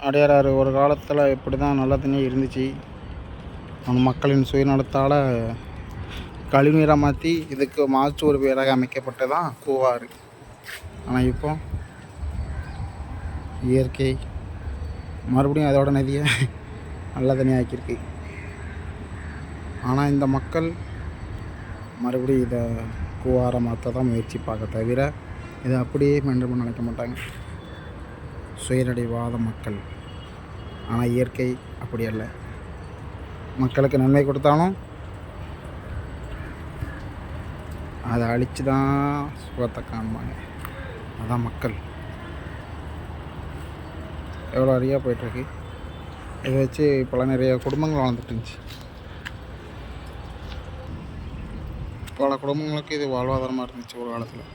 அடையாறு ஒரு காலத்தில் இப்படி தான் நல்ல தண்ணி இருந்துச்சு. அந்த மக்களின் சுயநலத்தால் கழிவுநீராக மாற்றி இதுக்கு மாற்று ஒரு பேராக அமைக்கப்பட்டதான் கூவாறு. ஆனால் இப்போ இயற்கை மறுபடியும் அதோட நதியை நல்ல தண்ணி ஆக்கியிருக்கு. ஆனால் இந்த மக்கள் மறுபடியும் இதை கூவாரை மாற்ற தான் முயற்சிப்பாங்க தவிர இதை அப்படியே மெயின்டைன் பண்ண நினைக்க மாட்டாங்க. சுயநடிவாத மக்கள். ஆனால் இயற்கை அப்படி அல்ல. மக்களுக்கு நன்மை கொடுத்தாலும் அதை அழித்து தான் சுகத்தை காண்பாங்க. அதான் மக்கள். எவ்வளோ அரியாக போயிட்டுருக்கு. இதை வச்சு இப்போலாம் நிறைய குடும்பங்கள் வாழ்ந்துட்டு இருந்துச்சு. பல குடும்பங்களுக்கு இது வாழ்வாதாரமாக இருந்துச்சு ஒரு காலத்தில்.